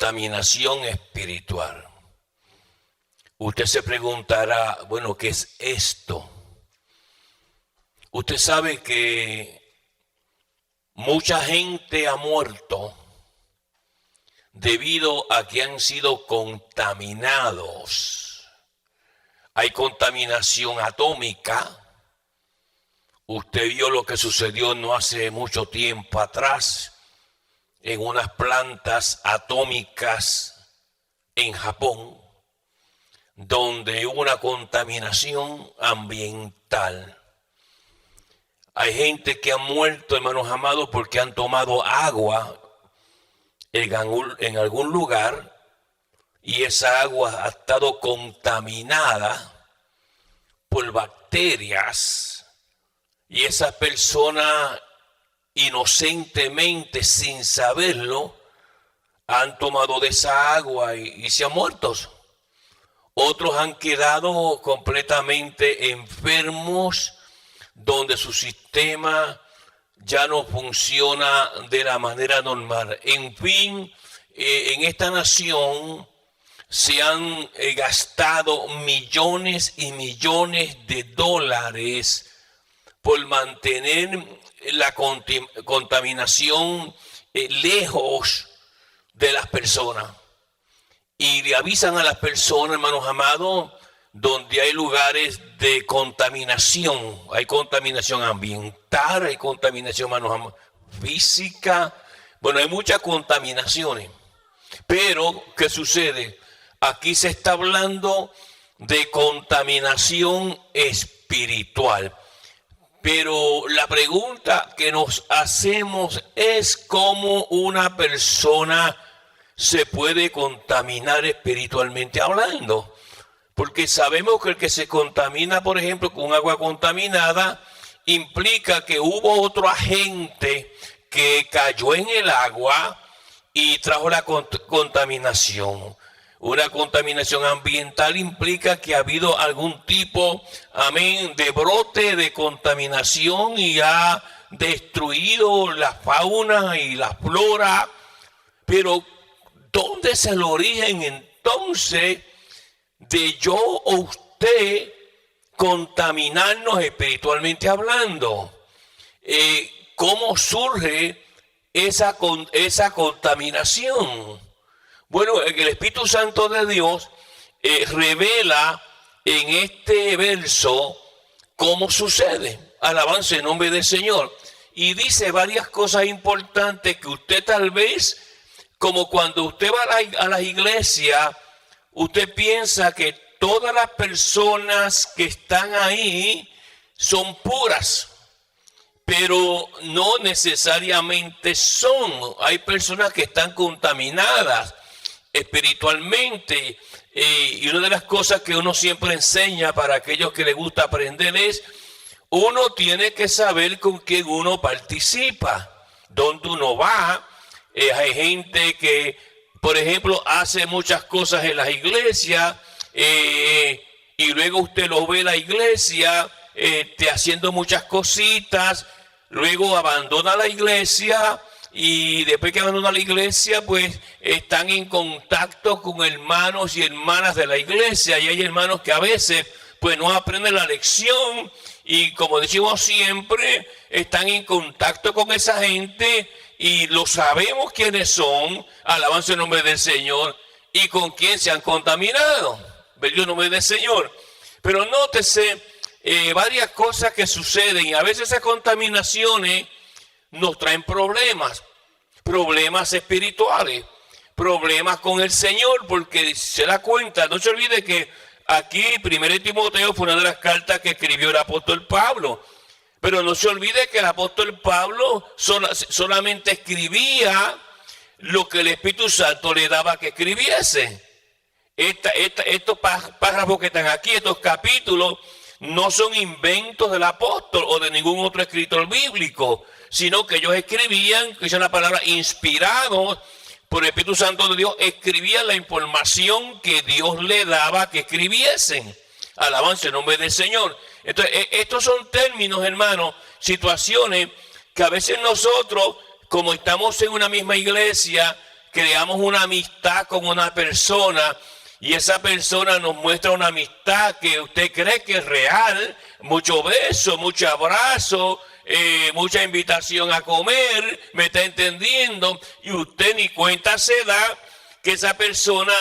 contaminación espiritual. Usted se preguntará, bueno, ¿qué es esto? Usted sabe que mucha gente ha muerto debido a que han sido contaminados. Hay contaminación atómica. Usted vio lo que sucedió no hace mucho tiempo atrás en unas plantas atómicas en Japón, donde hubo una contaminación ambiental. Hay gente que ha muerto, hermanos amados, porque han tomado agua en algún lugar y esa agua ha estado contaminada por bacterias y esa persona inocentemente, sin saberlo, han tomado de esa agua y se han muerto. Otros han quedado completamente enfermos, donde su sistema ya no funciona de la manera normal. En fin, en esta nación se han gastado millones y millones de dólares por mantener la contaminación lejos de las personas. Y le avisan a las personas, hermanos amados, donde hay lugares de contaminación. Hay contaminación ambiental, hay contaminación, hermanos amados, física. Bueno, hay muchas contaminaciones. Pero, ¿qué sucede? Aquí se está hablando de contaminación espiritual. Pero la pregunta que nos hacemos es cómo una persona se puede contaminar espiritualmente hablando. Porque sabemos que el que se contamina, por ejemplo, con agua contaminada, implica que hubo otro agente que cayó en el agua y trajo la contaminación. Una contaminación ambiental implica que ha habido algún tipo, amén, de brote de contaminación y ha destruido la fauna y la flora. Pero, ¿dónde es el origen entonces de yo o usted contaminarnos espiritualmente hablando? ¿Cómo surge esa contaminación? Bueno, el Espíritu Santo de Dios revela en este verso cómo sucede. Alabanza en nombre del Señor. Y dice varias cosas importantes que usted tal vez, como cuando usted va a la iglesia, usted piensa que todas las personas que están ahí son puras, pero no necesariamente son. Hay personas que están contaminadas espiritualmente. Y una de las cosas que uno siempre enseña para aquellos que les gusta aprender es, uno tiene que saber con quién uno participa, dónde uno va. Hay gente que, por ejemplo, hace muchas cosas en las iglesias y luego usted lo ve en la iglesia haciendo muchas cositas, luego abandona la iglesia y después que abandona la iglesia, pues están en contacto con hermanos y hermanas de la iglesia, y hay hermanos que a veces pues no aprenden la lección y, como decimos siempre, están en contacto con esa gente y lo sabemos quiénes son, alabanza el nombre del Señor, y con quién se han contaminado, bendito el nombre del Señor. Pero nótese varias cosas que suceden, y a veces esas contaminaciones nos traen problemas espirituales, problemas con el Señor, porque se da cuenta, no se olvide que aquí 1 Timoteo fue una de las cartas que escribió el apóstol Pablo, pero no se olvide que el apóstol Pablo solamente escribía lo que el Espíritu Santo le daba que escribiese. Estos párrafos que están aquí, estos capítulos, no son inventos del apóstol o de ningún otro escritor bíblico, sino que ellos escribían, que es una palabra, inspirados por el Espíritu Santo de Dios, escribían la información que Dios le daba que escribiesen. Alabanza en nombre del Señor. Entonces, estos son términos, hermanos, situaciones que a veces nosotros, como estamos en una misma iglesia, creamos una amistad con una persona y esa persona nos muestra una amistad que usted cree que es real, mucho beso, mucho abrazo, mucha invitación a comer, me está entendiendo, y usted ni cuenta se da que esa persona,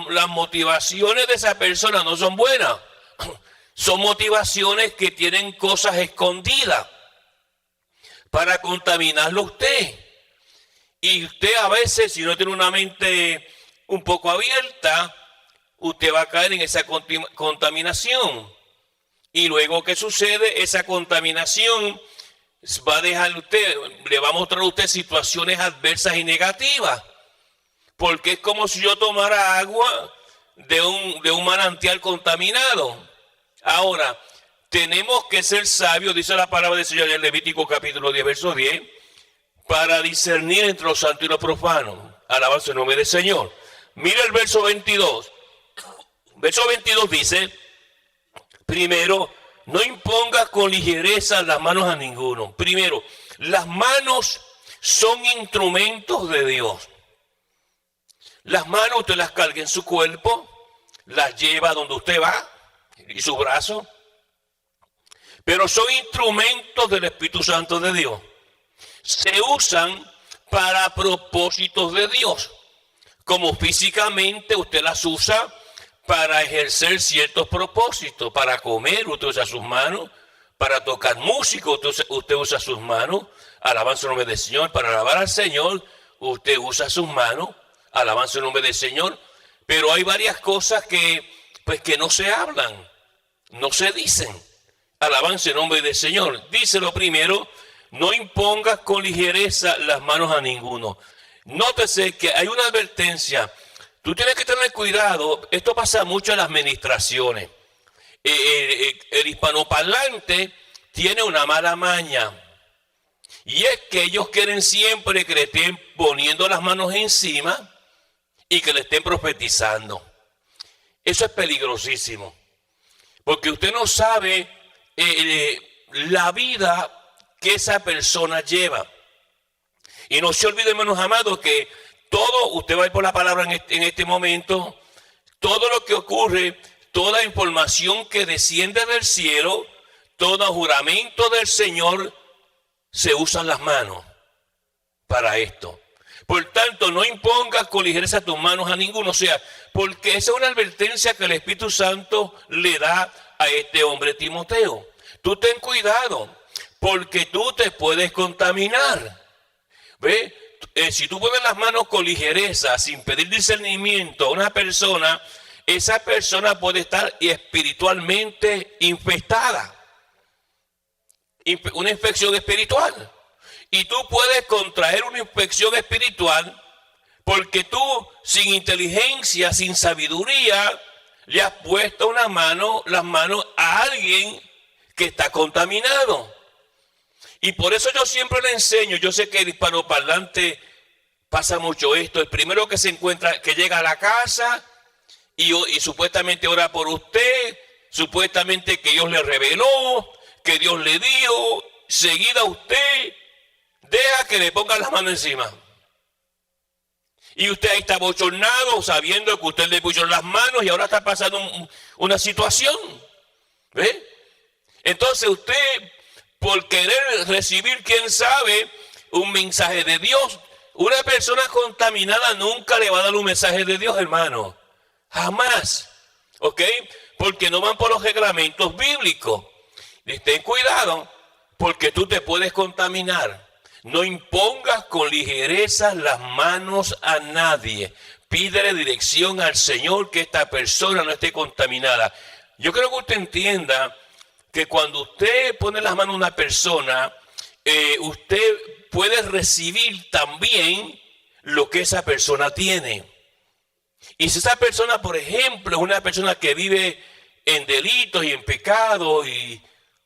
las motivaciones de esa persona no son buenas, son motivaciones que tienen cosas escondidas para contaminarlo a usted. Y usted a veces, si no tiene una mente un poco abierta, usted va a caer en esa contaminación. Y luego, ¿qué sucede? Esa contaminación va a dejar usted, le va a mostrar a usted situaciones adversas y negativas. Porque es como si yo tomara agua de un manantial contaminado. Ahora, tenemos que ser sabios, dice la palabra del Señor en Levítico capítulo 10, verso 10, para discernir entre lo santo y lo profano. Alabanza el nombre del Señor. Mira el verso 22. Verso 22 dice, primero, no impongas con ligereza las manos a ninguno. Primero, las manos son instrumentos de Dios. Las manos usted las carga en su cuerpo, las lleva donde usted va, y su brazo. Pero son instrumentos del Espíritu Santo de Dios. Se usan para propósitos de Dios. Como físicamente usted las usa para ejercer ciertos propósitos. Para comer, usted usa sus manos. Para tocar música, usted usa sus manos. Alabanza el nombre del Señor. Para alabar al Señor, usted usa sus manos. Alabanza el nombre del Señor. Pero hay varias cosas que no se hablan, no se dicen. Alabanza el nombre del Señor. Dice lo primero, no impongas con ligereza las manos a ninguno. Nótese que hay una advertencia. Tú tienes que tener cuidado. Esto pasa mucho en las administraciones. El hispanoparlante tiene una mala maña. Y es que ellos quieren siempre que le estén poniendo las manos encima y que le estén profetizando. Eso es peligrosísimo. Porque usted no sabe la vida que esa persona lleva. Y no se olvide, hermanos amados, que todo, usted va a ir por la palabra en este momento, todo lo que ocurre, toda información que desciende del cielo, todo juramento del Señor, se usan las manos para esto. Por tanto, no impongas con ligereza tus manos a ninguno. O sea, porque esa es una advertencia que el Espíritu Santo le da a este hombre Timoteo. Tú ten cuidado, porque tú te puedes contaminar. ¿Ve? Si tú pones las manos con ligereza, sin pedir discernimiento a una persona, esa persona puede estar espiritualmente infestada. Una infección espiritual. Y tú puedes contraer una infección espiritual porque tú, sin inteligencia, sin sabiduría, le has puesto las manos a alguien que está contaminado. Y por eso yo siempre le enseño, yo sé que el hispanoparlante pasa mucho esto, el primero que se encuentra, que llega a la casa y supuestamente ora por usted, supuestamente que Dios le reveló, que Dios le dio, seguida usted deja que le pongan las manos encima. Y usted ahí está bochornado sabiendo que usted le puso las manos y ahora está pasando una situación. ¿Ve? Entonces usted, por querer recibir, quién sabe, un mensaje de Dios, una persona contaminada nunca le va a dar un mensaje de Dios, hermano. Jamás. ¿Ok? Porque no van por los reglamentos bíblicos. Y ten cuidado, porque tú te puedes contaminar. No impongas con ligereza las manos a nadie. Pídele dirección al Señor que esta persona no esté contaminada. Yo creo que usted entienda que cuando usted pone las manos a una persona, usted puede recibir también lo que esa persona tiene. Y si esa persona, por ejemplo, es una persona que vive en delitos y en pecados y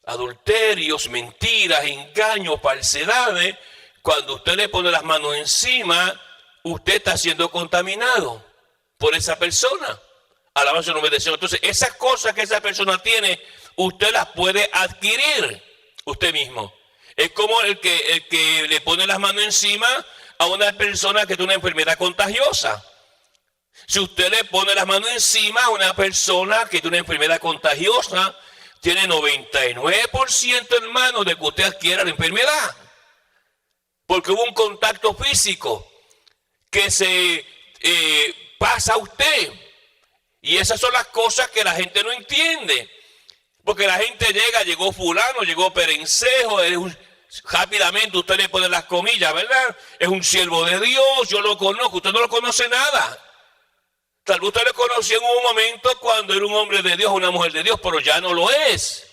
adulterios, mentiras, engaños, falsedades, cuando usted le pone las manos encima, usted está siendo contaminado por esa persona. Alabanza el nombre del Señor. Entonces, esas cosas que esa persona tiene, usted las puede adquirir usted mismo. Es como el que le pone las manos encima a una persona que tiene una enfermedad contagiosa. Si usted le pone las manos encima a una persona que tiene una enfermedad contagiosa, tiene 99%, hermano, de que usted adquiera la enfermedad. Porque hubo un contacto físico que se pasa a usted. Y esas son las cosas que la gente no entiende. Porque la gente llegó fulano, llegó Perencejo, rápidamente usted le pone las comillas, ¿verdad? Es un siervo de Dios, yo lo conozco, usted no lo conoce nada. Tal vez usted lo conoció en un momento cuando era un hombre de Dios, una mujer de Dios, pero ya no lo es.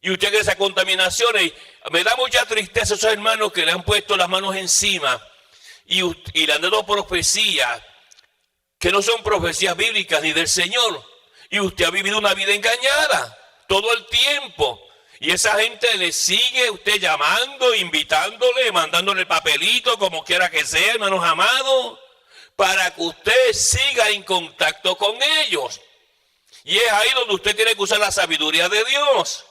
Y usted que esas contaminaciones, me da mucha tristeza a esos hermanos que le han puesto las manos encima y le han dado profecías que no son profecías bíblicas ni del Señor. Y usted ha vivido una vida engañada todo el tiempo. Y esa gente le sigue usted llamando, invitándole, mandándole papelito, como quiera que sea, hermanos amados, para que usted siga en contacto con ellos. Y es ahí donde usted tiene que usar la sabiduría de Dios.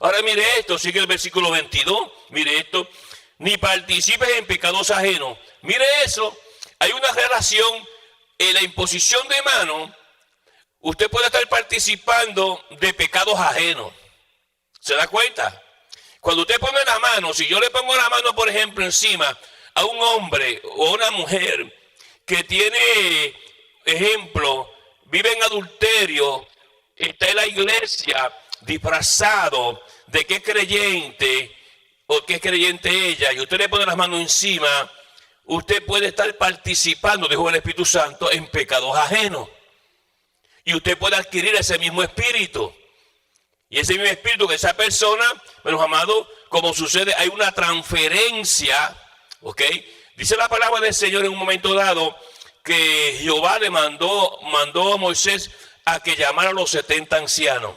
Ahora mire esto, sigue el versículo 22, mire esto. Ni participes en pecados ajenos. Mire eso, hay una relación en la imposición de mano. Usted puede estar participando de pecados ajenos. ¿Se da cuenta? Cuando usted pone la mano, si yo le pongo la mano, por ejemplo, encima a un hombre o a una mujer que tiene, ejemplo, vive en adulterio, está en la iglesia disfrazado de que es creyente o que es creyente ella, y usted le pone las manos encima, usted puede estar participando, dijo el Espíritu Santo, en pecados ajenos. Y usted puede adquirir ese mismo espíritu. Y ese mismo espíritu que esa persona, menos amado, como sucede, hay una transferencia, ¿ok? Dice la palabra del Señor en un momento dado que Jehová le mandó a Moisés a que llamara a los 70 ancianos.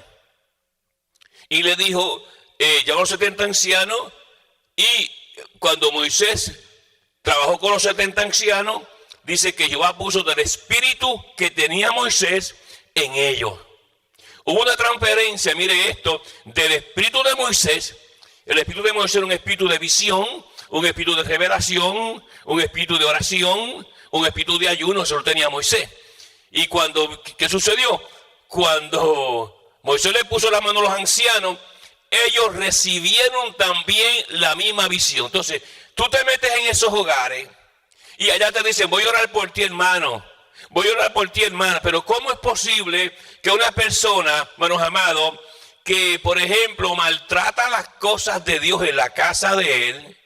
Y le dijo, llamó a los 70 ancianos, y cuando Moisés trabajó con los 70 ancianos, dice que Jehová puso del espíritu que tenía Moisés en ellos. Hubo una transferencia, mire esto, del espíritu de Moisés. El espíritu de Moisés era un espíritu de visión, un espíritu de revelación, un espíritu de oración, un espíritu de ayuno, eso lo tenía Moisés. Y ¿qué sucedió? Cuando Moisés le puso la mano a los ancianos, ellos recibieron también la misma visión. Entonces, tú te metes en esos hogares y allá te dicen, voy a orar por ti, hermano. Voy a orar por ti, hermana. Pero ¿cómo es posible que una persona, hermanos amados, que por ejemplo maltrata las cosas de Dios en la casa de él,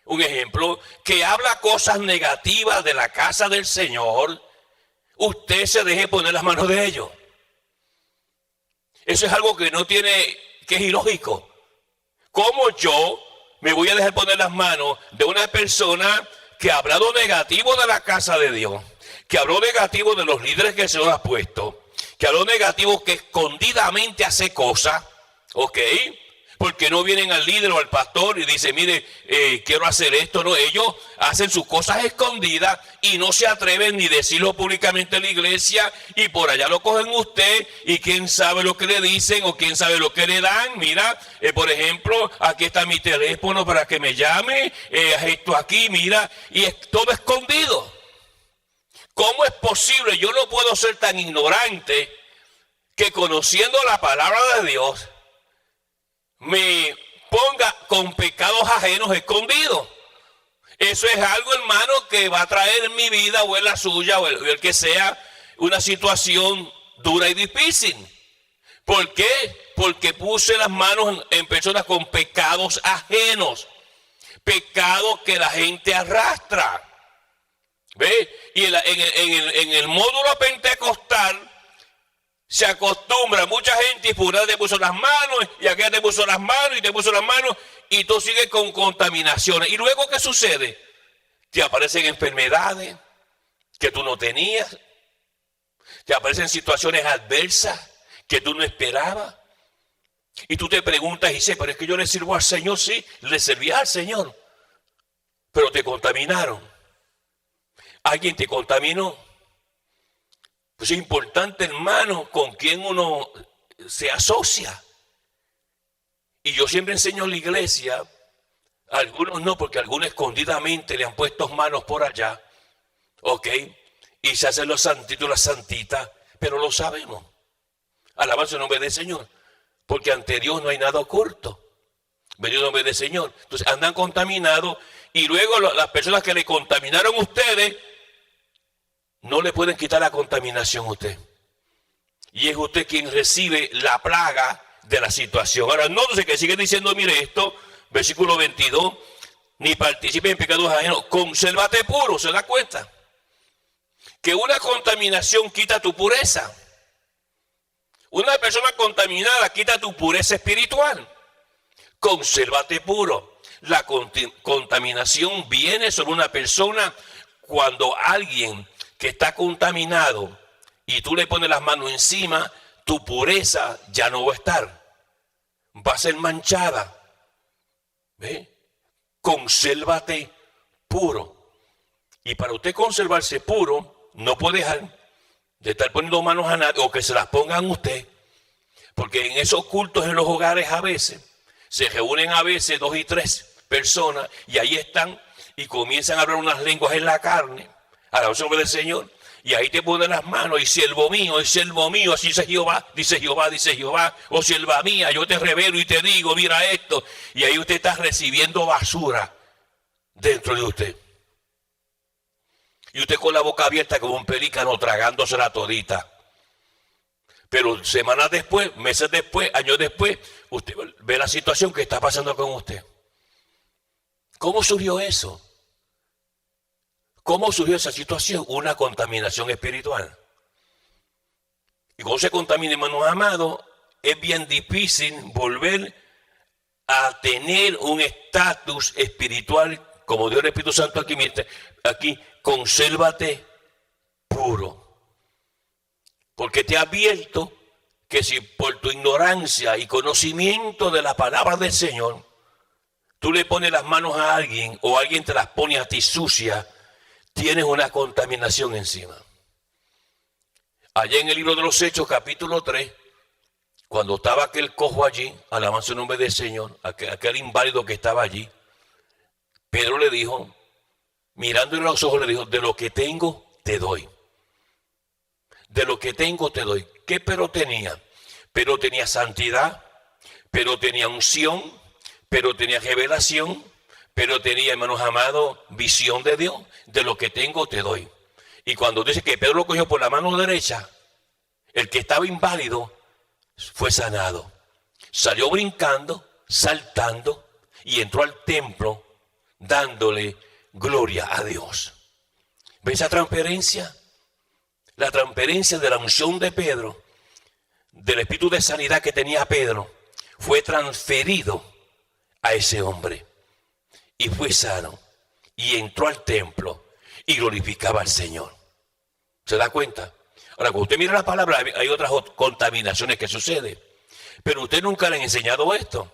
un ejemplo, que habla cosas negativas de la casa del Señor, usted se deje poner las manos de ellos? Eso es algo que que es ilógico. ¿Cómo yo me voy a dejar poner las manos de una persona que ha hablado negativo de la casa de Dios, que habló negativo de los líderes que el Señor ha puesto, que habló negativo, que escondidamente hace cosas, ¿ok? Porque no vienen al líder o al pastor y dicen, mire, quiero hacer esto? No, ellos hacen sus cosas escondidas y no se atreven ni decirlo públicamente en la iglesia, y por allá lo cogen usted y quién sabe lo que le dicen o quién sabe lo que le dan. Mira, por ejemplo, aquí está mi teléfono para que me llame, esto aquí, mira, y es todo escondido. ¿Cómo es posible? Yo no puedo ser tan ignorante que, conociendo la palabra de Dios, me ponga con pecados ajenos escondidos. Eso es algo, hermano, que va a traer en mi vida o en la suya o el que sea una situación dura y difícil. ¿Por qué? Porque puse las manos en personas con pecados ajenos, pecados que la gente arrastra. ¿Ve? Y en el módulo pentecostal se acostumbra mucha gente, y fulano te puso las manos, y aquella te puso las manos, y te puso las manos, y tú sigues con contaminaciones. Y luego, ¿qué sucede? Te aparecen enfermedades que tú no tenías, te aparecen situaciones adversas que tú no esperabas, y tú te preguntas y dices, pero es que yo le sirvo al Señor. Sí, le servías al Señor, pero te contaminaron. Alguien te contaminó. Pues es importante, hermano, con quién uno se asocia. Y yo siempre enseño en la iglesia Algunos no, porque algunos escondidamente le han puesto manos por allá, ¿ok? Y se hacen los santitos, las santitas, pero lo sabemos. Alabanza el nombre del Señor, porque ante Dios no hay nada oculto. Bendito el nombre del Señor. Entonces andan contaminados y luego las personas que le contaminaron a ustedes no le pueden quitar la contaminación a usted. Y es usted quien recibe la plaga de la situación. Ahora, nótese que sigue diciendo, mire esto, versículo 22, ni participe en pecados ajenos, consérvate puro, ¿se da cuenta? Que una contaminación quita tu pureza. Una persona contaminada quita tu pureza espiritual. Consérvate puro. La contaminación viene sobre una persona cuando alguien que está contaminado y tú le pones las manos encima, tu pureza ya no va a estar. Va a ser manchada. ¿Ve? Consérvate puro. Y para usted conservarse puro, no puede dejar de estar poniendo manos a nadie o que se las pongan a usted. Porque en esos cultos en los hogares a veces, se reúnen a veces 2 y 3 personas y ahí están y comienzan a hablar unas lenguas en la carne. A la nombre del Señor. Y ahí te ponen las manos y siervo mío, así dice Jehová, dice Jehová, o sierva mía, yo te revelo y te digo, mira esto. Y ahí usted está recibiendo basura dentro de usted. Y usted con la boca abierta como un pelícano tragándosela todita. Pero semanas después, meses después, años después, usted ve la situación que está pasando con usted. ¿Cómo surgió eso? ¿Cómo surgió esa situación? Una contaminación espiritual. Y cuando se contamina, hermanos amados, es bien difícil volver a tener un estatus espiritual, como Dios el Espíritu Santo aquí, consérvate puro. Porque te advierto que si por tu ignorancia y conocimiento de la palabra del Señor, tú le pones las manos a alguien o alguien te las pone a ti sucia, tienes una contaminación encima. Allá en el libro de los Hechos, capítulo 3, cuando estaba aquel cojo allí, alabanza el nombre del Señor, aquel inválido que estaba allí, Pedro le dijo, mirándole a los ojos, le dijo, de lo que tengo, te doy. De lo que tengo, te doy. ¿Qué Pedro tenía? Pedro tenía santidad, Pedro tenía unción, Pedro tenía revelación, pero tenía, hermanos amados, visión de Dios. De lo que tengo te doy. Y cuando dice que Pedro lo cogió por la mano derecha, el que estaba inválido fue sanado. Salió brincando, saltando y entró al templo dándole gloria a Dios. ¿Ves esa transferencia? La transferencia de la unción de Pedro, del espíritu de sanidad que tenía Pedro, fue transferido a ese hombre. Y fue sano. Y entró al templo y glorificaba al Señor. ¿Se da cuenta? Ahora, cuando usted mira la palabra, hay otras contaminaciones que suceden. Pero usted nunca le ha enseñado esto.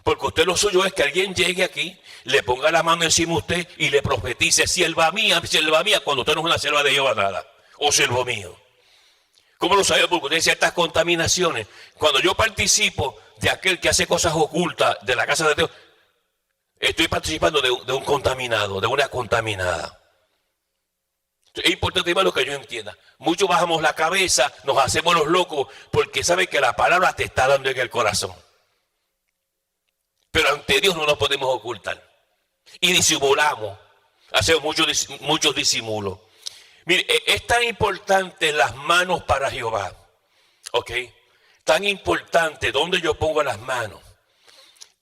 Porque usted lo suyo es que alguien llegue aquí, le ponga la mano encima a usted y le profetice, sierva mía, cuando usted no es una sierva de Jehová nada. O siervo mío. ¿Cómo lo sabe? Porque usted dice estas contaminaciones. Cuando yo participo de aquel que hace cosas ocultas de la casa de Dios, estoy participando de un contaminado, de una contaminada. Es importante, hermano, que yo entienda. Muchos bajamos la cabeza, nos hacemos los locos, porque sabe que la palabra te está dando en el corazón. Pero ante Dios no nos podemos ocultar. Y disimulamos. Hacemos muchos disimulos. Mire, es tan importante las manos para Jehová. ¿Ok? Tan importante donde yo pongo las manos.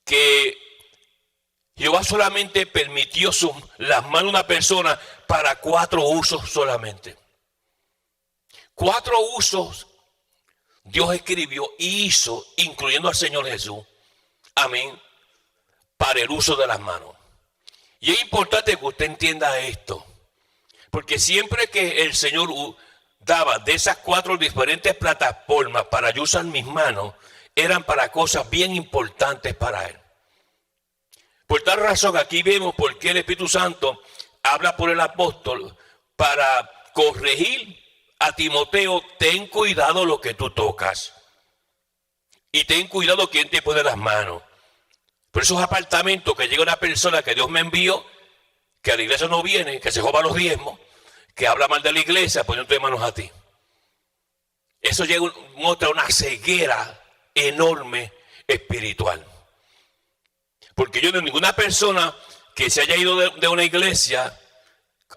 Que Jehová solamente permitió las manos de una persona para 4 usos solamente. 4 usos Dios escribió y hizo, incluyendo al Señor Jesús. Amén. Para el uso de las manos. Y es importante que usted entienda esto. Porque siempre que el Señor daba de esas 4 diferentes plataformas para yo usar mis manos, eran para cosas bien importantes para Él. Por tal razón, aquí vemos por qué el Espíritu Santo habla por el apóstol para corregir a Timoteo. Ten cuidado lo que tú tocas. Y ten cuidado quién te pone las manos. Por esos apartamentos que llega una persona que Dios me envió, que a la iglesia no viene, que se roba los diezmos, que habla mal de la iglesia, poniendo manos a ti. Eso muestra una ceguera enorme espiritual. Porque yo, de ninguna persona que se haya ido de una iglesia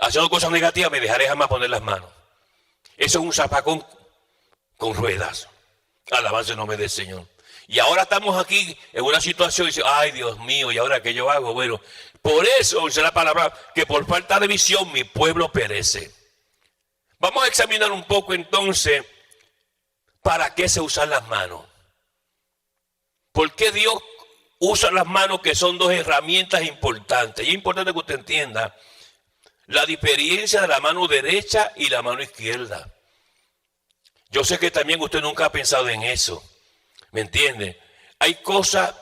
haciendo cosas negativas, me dejaré jamás poner las manos. Eso es un zapacón con ruedas. Alabanza el nombre del Señor. Y ahora estamos aquí en una situación y dice, ay Dios mío, ¿y ahora qué yo hago? Bueno, por eso dice la palabra que por falta de visión mi pueblo perece. Vamos a examinar un poco entonces para qué se usan las manos. ¿Por qué Dios usa las manos, que son dos herramientas importantes? Y es importante que usted entienda la diferencia de la mano derecha y la mano izquierda. Yo sé que también usted nunca ha pensado en eso. ¿Me entiende? Hay cosas,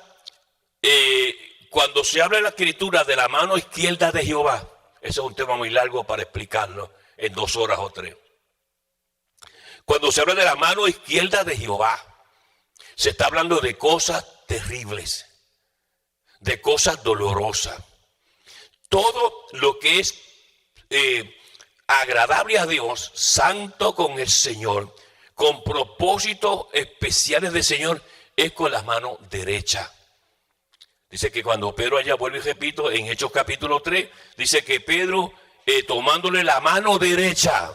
cuando se habla en la escritura de la mano izquierda de Jehová, eso es un tema muy largo para explicarlo en 2 horas o 3. Cuando se habla de la mano izquierda de Jehová, se está hablando de cosas terribles, de cosas dolorosas. Todo lo que es agradable a Dios, santo con el Señor, con propósitos especiales del Señor, es con la mano derecha. Dice que cuando Pedro allá, vuelvo y repito, en Hechos capítulo 3, dice que Pedro tomándole la mano derecha.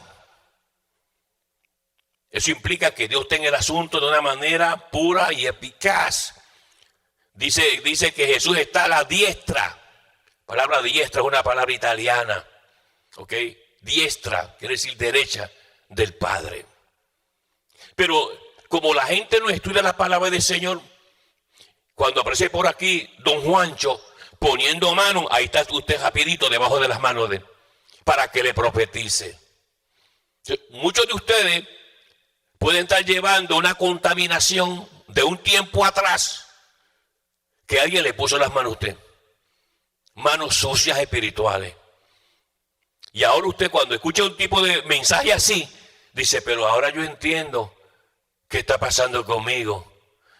Eso implica que Dios tenga el asunto de una manera pura y eficaz. Dice que Jesús está a la diestra. La palabra diestra es una palabra italiana. ¿Ok? Diestra, quiere decir derecha del Padre. Pero como la gente no estudia la palabra del Señor, cuando aparece por aquí don Juancho poniendo mano, ahí está usted rapidito debajo de las manos de él, para que le profetice. Muchos de ustedes pueden estar llevando una contaminación de un tiempo atrás que alguien le puso las manos a usted. Manos sucias espirituales. Y ahora usted, cuando escucha un tipo de mensaje así, dice, pero ahora yo entiendo qué está pasando conmigo.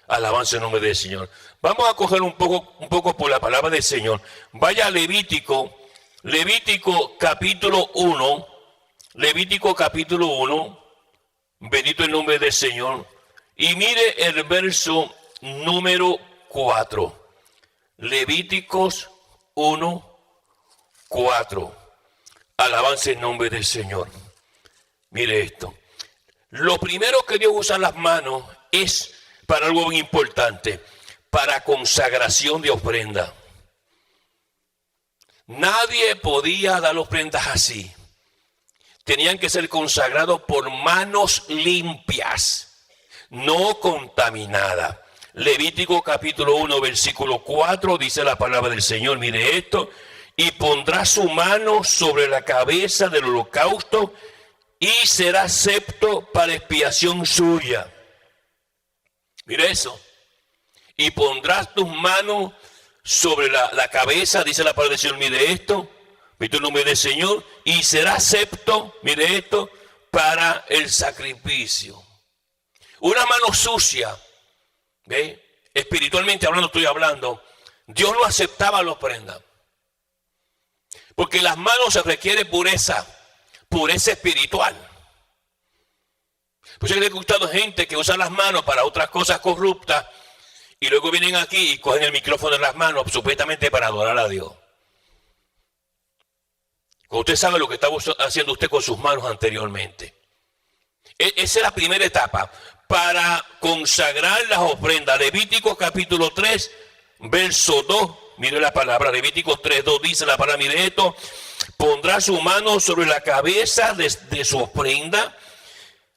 Alabanza el nombre del Señor. Vamos a coger un poco por la palabra del Señor. Vaya a Levítico capítulo 1. Levítico capítulo 1. Bendito el nombre del Señor. Y mire el verso número 4. Levíticos 1, 4. Alabanza el nombre del Señor. Mire esto. Lo primero que Dios usa las manos es para algo muy importante, para consagración de ofrenda. Nadie podía dar ofrendas así. Tenían que ser consagrados por manos limpias, no contaminadas. Levítico capítulo 1, versículo 4, dice la palabra del Señor, mire esto, y pondrá su mano sobre la cabeza del holocausto y será acepto para expiación suya. Mire eso. Y pondrás tus manos sobre la cabeza, dice la palabra del Señor, mire esto, mire el nombre del Señor, y será acepto, mire esto, para el sacrificio. Una mano sucia, ¿ve? Espiritualmente hablando estoy hablando, Dios no aceptaba la ofrenda. Porque las manos se requiere pureza espiritual. Por eso le he gustado gente que usa las manos para otras cosas corruptas y luego vienen aquí y cogen el micrófono en las manos supuestamente para adorar a Dios. Usted sabe lo que estaba haciendo usted con sus manos anteriormente. Esa es la primera etapa para consagrar las ofrendas. Levítico capítulo 3, verso 2. Mire la palabra, Levíticos 3:2 dice la palabra, mire esto, pondrá su mano sobre la cabeza de su ofrenda,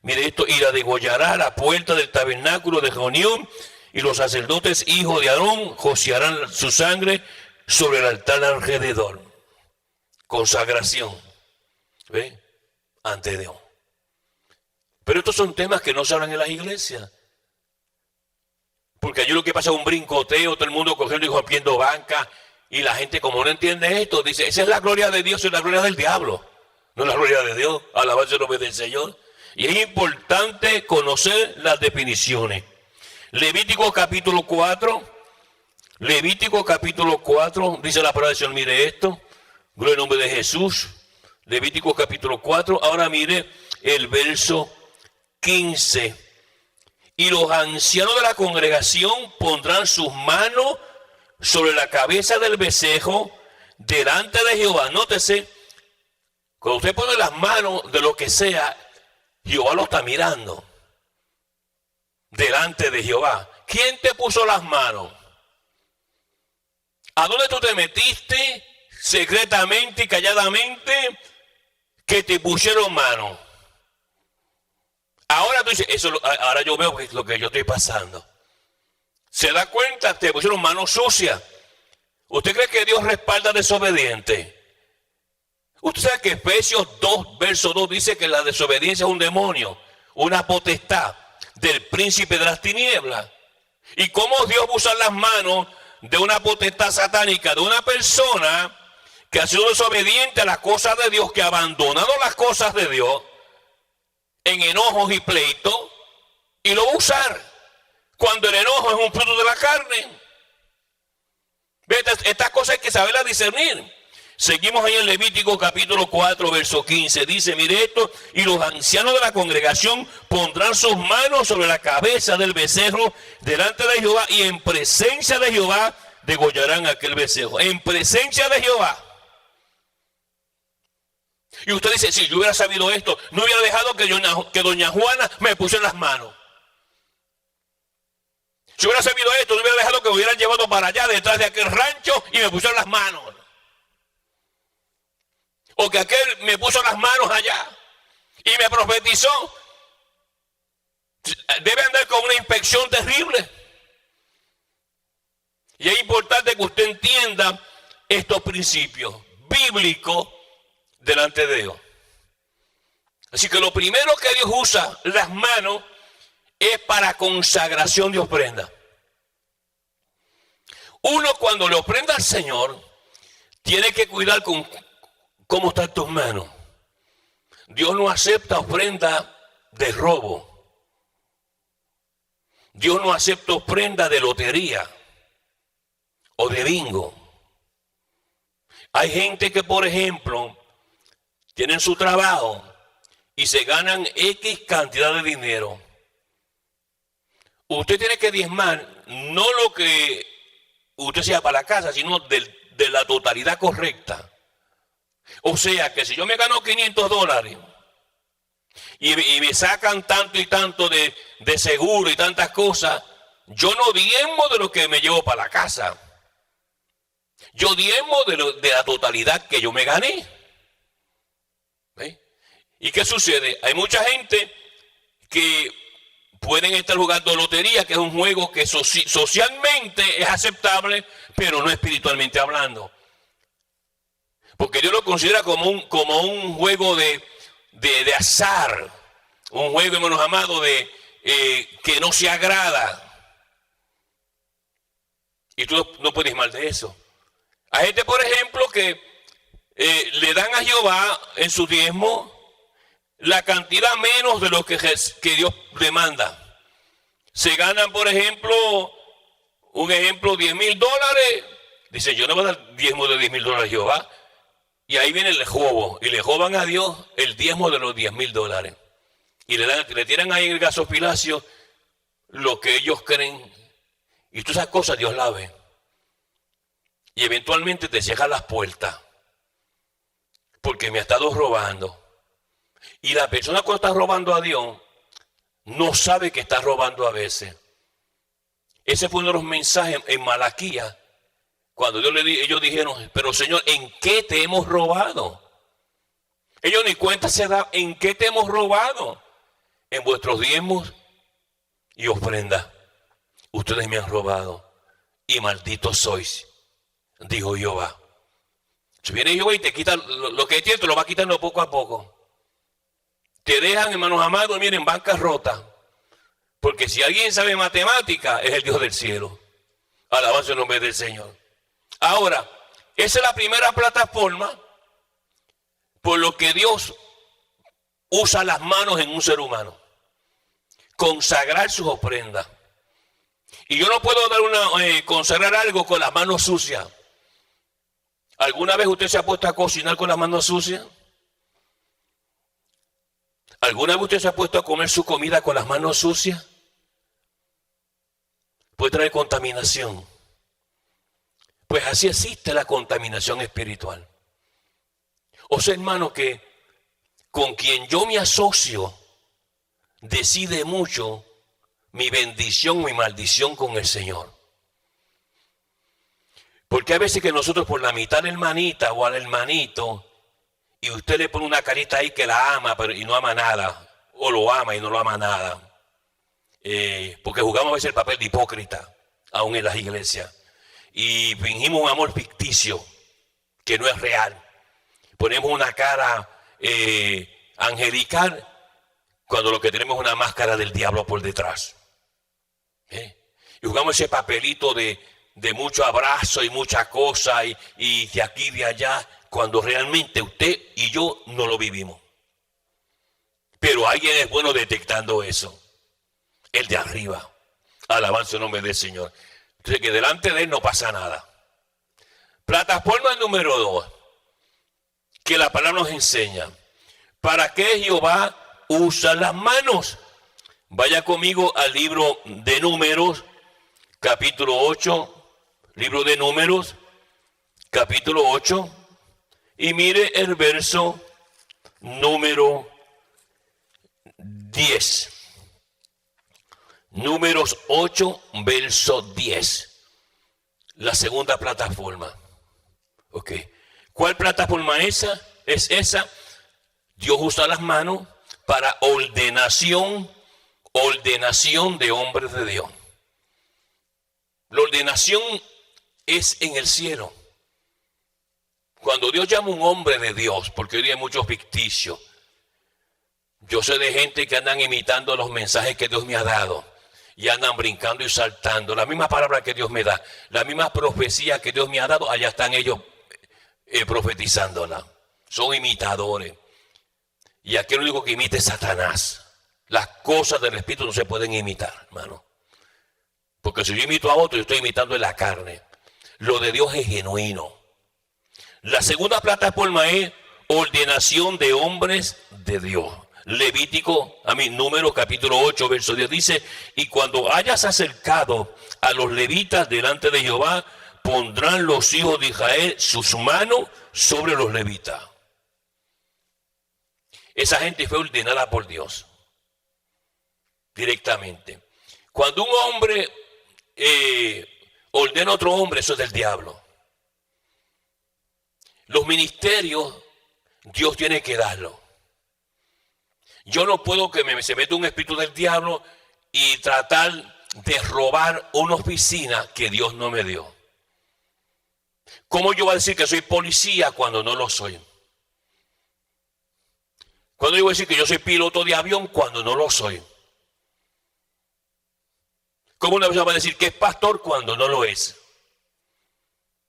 mire esto, y la degollará a la puerta del tabernáculo de reunión, y los sacerdotes hijos de Aarón rociarán su sangre sobre el altar alrededor. Consagración, ¿ve? Ante Dios. Pero estos son temas que no se hablan en las iglesias. Porque allí lo que pasa es un brincoteo, todo el mundo cogiendo y rompiendo banca, y la gente, como no entiende esto, dice, esa es la gloria de Dios y la gloria del diablo, no es la gloria de Dios. Alabanza el nombre del Señor. Y es importante conocer las definiciones. Levítico capítulo 4, Levítico capítulo 4, dice la palabra del Señor, mire esto, gloria al nombre de Jesús. Levítico capítulo 4, ahora mire el verso 15. Y los ancianos de la congregación pondrán sus manos sobre la cabeza del becerro delante de Jehová. Nótese, cuando usted pone las manos de lo que sea, Jehová lo está mirando. Delante de Jehová. ¿Quién te puso las manos? ¿A dónde tú te metiste secretamente y calladamente que te pusieron manos? Ahora tú dices, ahora yo veo lo que yo estoy pasando. ¿Se da cuenta? Te pusieron manos sucias. ¿Usted cree que Dios respalda desobediente? Usted sabe que Efesios 2, verso 2 dice que la desobediencia es un demonio, una potestad del príncipe de las tinieblas. ¿Y cómo Dios usa las manos de una potestad satánica, de una persona que ha sido desobediente a las cosas de Dios, que ha abandonado las cosas de Dios en enojos y pleitos, y lo va a usar cuando el enojo es un fruto de la carne? Estas cosas hay que saberlas discernir. Seguimos ahí en Levítico capítulo 4, verso 15. Dice, mire esto, y los ancianos de la congregación pondrán sus manos sobre la cabeza del becerro delante de Jehová, y en presencia de Jehová degollarán aquel becerro. En presencia de Jehová. Y usted dice, si yo hubiera sabido esto, no hubiera dejado que doña Juana me pusiera las manos. Si hubiera sabido esto, no hubiera dejado que me hubieran llevado para allá, detrás de aquel rancho, y me pusieran las manos. O que aquel me puso las manos allá y me profetizó. Debe andar con una inspección terrible. Y es importante que usted entienda estos principios bíblicos delante de Dios. Así que lo primero que Dios usa las manos es para consagración de ofrenda. Uno, cuando le ofrenda al Señor, tiene que cuidar con cómo están tus manos. Dios no acepta ofrenda de robo. Dios no acepta ofrenda de lotería o de bingo. Hay gente que, por ejemplo, tienen su trabajo y se ganan X cantidad de dinero. Usted tiene que diezmar no lo que usted sea para la casa, sino de la totalidad correcta. O sea que si yo me gano $500 y me sacan tanto y tanto de seguro y tantas cosas, yo no diezmo de lo que me llevo para la casa. Yo diezmo de la totalidad que yo me gané. ¿Ve? ¿Y qué sucede? Hay mucha gente que pueden estar jugando lotería, que es un juego que socialmente es aceptable, pero no espiritualmente hablando. Porque Dios lo considera como un juego de azar, un juego, hermanos amados, que no se agrada. Y tú no puedes mal de eso. Hay gente, por ejemplo, que le dan a Jehová en su diezmo la cantidad menos de lo que Dios demanda. Se ganan, por ejemplo, $10,000. Dice, yo no voy a dar diezmo de $10,000 a Jehová. Y ahí viene el jobo, y le joban a Dios el diezmo de los $10,000. Y le tiran ahí en el gasofilacio lo que ellos creen. Y todas esas cosas Dios las ve. Y eventualmente te cierran las puertas. Porque me ha estado robando. Y la persona cuando está robando a Dios, no sabe que está robando a veces. Ese fue uno de los mensajes en Malaquías. Cuando ellos dijeron, pero Señor, ¿en qué te hemos robado? Ellos ni cuenta se dan, ¿en qué te hemos robado? En vuestros diezmos y ofrendas. Ustedes me han robado y malditos sois, dijo Jehová. Si viene Jehová y te quita lo que tienes, te lo va quitando poco a poco. Te dejan, hermanos amados, miren, bancarrota. Porque si alguien sabe matemática, es el Dios del cielo. Alabanza el nombre del Señor. Ahora, esa es la primera plataforma por lo que Dios usa las manos en un ser humano. Consagrar sus ofrendas. Y yo no puedo dar consagrar algo con las manos sucias. ¿Alguna vez usted se ha puesto a cocinar con las manos sucias? ¿Alguna vez usted se ha puesto a comer su comida con las manos sucias? Puede traer contaminación. Pues así existe la contaminación espiritual. O sea, hermano, que con quien yo me asocio decide mucho mi bendición, mi maldición con el Señor. Porque a veces que nosotros por la mitad de la hermanita o al hermanito, y usted le pone una carita ahí que la ama pero y no ama nada, o lo ama y no lo ama nada, porque jugamos a veces el papel de hipócrita, aún en las iglesias, y fingimos un amor ficticio que no es real. Ponemos una cara angelical cuando lo que tenemos es una máscara del diablo por detrás. Y jugamos ese papelito de mucho abrazo y mucha cosa y de aquí y de allá, cuando realmente usted y yo no lo vivimos. Pero alguien es bueno detectando eso. El de arriba. Alabanza el nombre del Señor. Entonces que delante de él no pasa nada. Plataforma número 2. Que la palabra nos enseña. ¿Para qué Jehová usa las manos? Vaya conmigo al libro de Números, capítulo 8. Libro de Números, capítulo 8. Y mire el verso número 10. Números 8, verso 10. La segunda plataforma. Ok. ¿Cuál plataforma es esa? Dios usa las manos para ordenación de hombres de Dios. La ordenación es en el cielo. Cuando Dios llama a un hombre de Dios, porque hoy hay muchos ficticios. Yo sé de gente que andan imitando los mensajes que Dios me ha dado. Y andan brincando y saltando. La misma palabra que Dios me da, la misma profecía que Dios me ha dado, allá están ellos profetizándola. Son imitadores. Y aquí lo único que imita es Satanás. Las cosas del Espíritu no se pueden imitar, hermano. Porque si yo imito a otro, yo estoy imitando en la carne. Lo de Dios es genuino. La segunda plataforma es ordenación de hombres de Dios. Números capítulo 8, verso 10 dice: y cuando hayas acercado a los levitas delante de Jehová, pondrán los hijos de Israel sus manos sobre los levitas. Esa gente fue ordenada por Dios directamente. Cuando un hombre ordena a otro hombre, eso es del diablo. Los ministerios Dios tiene que darlo. Yo no puedo que se meta un espíritu del diablo y tratar de robar una oficina que Dios no me dio. ¿Cómo yo voy a decir que soy policía cuando no lo soy? ¿Cuándo yo voy a decir que yo soy piloto de avión cuando no lo soy? ¿Cómo una persona va a decir que es pastor cuando no lo es?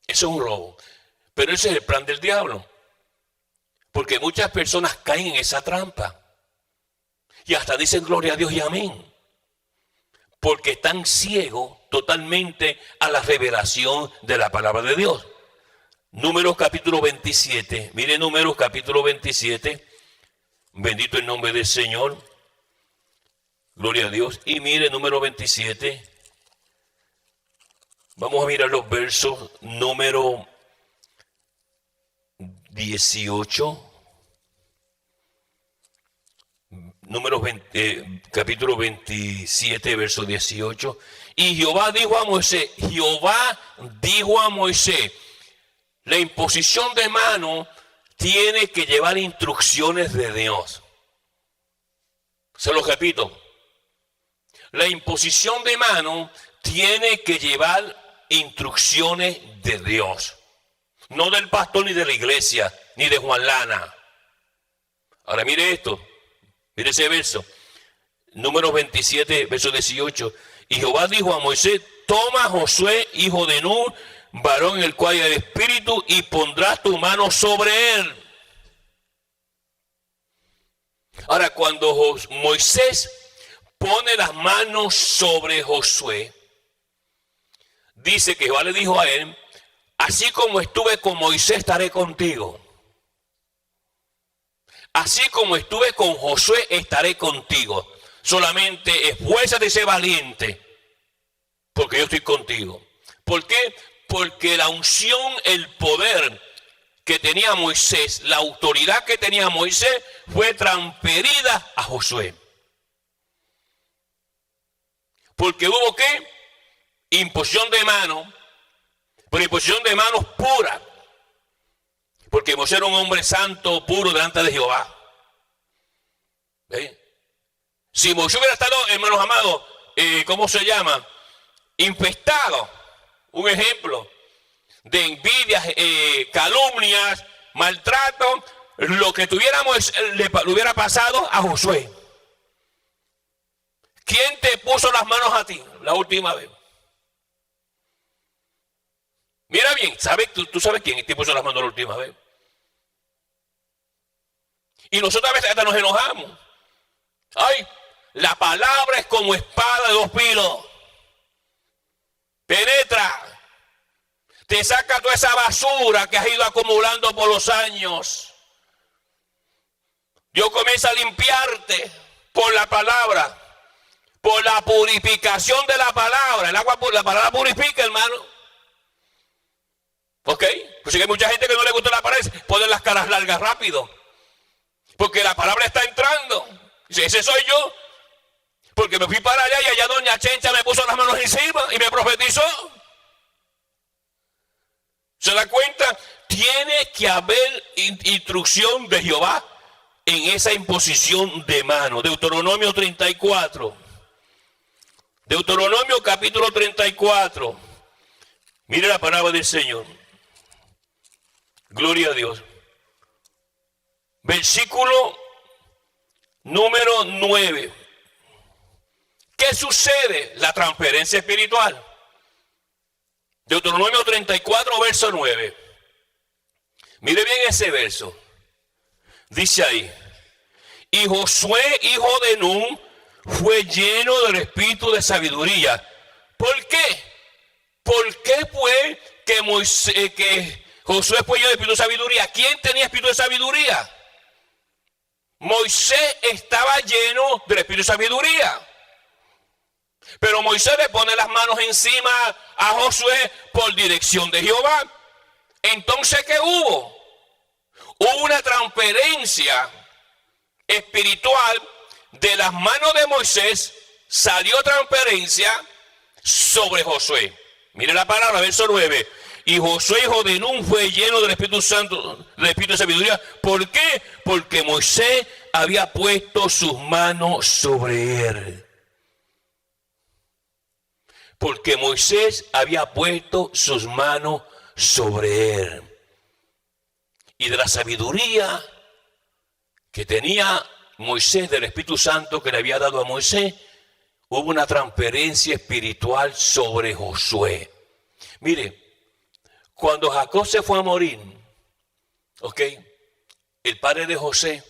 Eso es un robo. Pero ese es el plan del diablo. Porque muchas personas caen en esa trampa. Y hasta dicen gloria a Dios y amén. Porque están ciegos totalmente a la revelación de la palabra de Dios. Números capítulo 27. Mire Números capítulo 27. Bendito el nombre del Señor. Gloria a Dios. Y mire número 27. Vamos a mirar los versos número 18. Capítulo 27, verso 18. Y Jehová dijo a Moisés, la imposición de mano tiene que llevar instrucciones de Dios. Se lo repito. La imposición de mano tiene que llevar instrucciones de Dios. No del pastor, ni de la iglesia, ni de Juan Lana. Ahora mire esto. Mire ese verso. Número 27, verso 18. Y Jehová dijo a Moisés: toma a Josué, hijo de Nun, varón en el cual hay espíritu, y pondrás tu mano sobre él. Ahora, cuando Moisés pone las manos sobre Josué, dice que Jehová le dijo a él: así como estuve con Moisés, estaré contigo. Así como estuve con Josué, estaré contigo. Solamente esfuérzate y sé valiente, porque yo estoy contigo. ¿Por qué? Porque la unción, el poder que tenía Moisés, la autoridad que tenía Moisés, fue transferida a Josué. Porque hubo ¿qué? Imposición de manos, pero imposición de manos pura. Porque Moisés era un hombre santo, puro delante de Jehová. ¿Ve? Si Moisés hubiera estado, hermanos amados, ¿cómo se llama? Infestado, un ejemplo de envidias, calumnias, maltrato, lo que tuviéramos le hubiera pasado a Josué. ¿Quién te puso las manos a ti la última vez? Mira bien, ¿sabes? ¿Tú sabes quién te puso las manos la última vez? Y nosotros a veces hasta nos enojamos. Ay, la palabra es como espada de dos filos. Penetra, te saca toda esa basura que has ido acumulando por los años. Dios comienza a limpiarte por la palabra, por la purificación de la palabra. El agua, la palabra purifica, hermano. ¿Ok? Pues si hay mucha gente que no le gusta la palabra, ponen las caras largas rápido. Porque la palabra está entrando. Dice, ese soy yo. Porque me fui para allá y allá doña Chencha me puso las manos encima y me profetizó. ¿Se da cuenta? Tiene que haber instrucción de Jehová en esa imposición de mano. Deuteronomio 34. Deuteronomio capítulo 34. Mire la palabra del Señor. Gloria a Dios. Versículo número 9. ¿Qué sucede? La transferencia espiritual. Deuteronomio 34, verso 9. Mire bien ese verso. Dice ahí: y Josué, hijo de Nun, fue lleno del espíritu de sabiduría. ¿Por qué? ¿Por qué fue que Josué fue lleno del espíritu de sabiduría? ¿Quién tenía espíritu de sabiduría? Moisés estaba lleno del espíritu de sabiduría. Pero Moisés le pone las manos encima a Josué por dirección de Jehová. Entonces, ¿qué hubo? Hubo una transferencia espiritual de las manos de Moisés, salió transferencia sobre Josué. Mire la palabra, verso 9. Y Josué, hijo de Nun, fue lleno del Espíritu Santo, del Espíritu de sabiduría. ¿Por qué? Porque Moisés había puesto sus manos sobre él. Porque Moisés había puesto sus manos sobre él. Y de la sabiduría que tenía Moisés, del Espíritu Santo que le había dado a Moisés, hubo una transferencia espiritual sobre Josué. Mire, cuando Jacob se fue a morir, ¿ok? El padre de José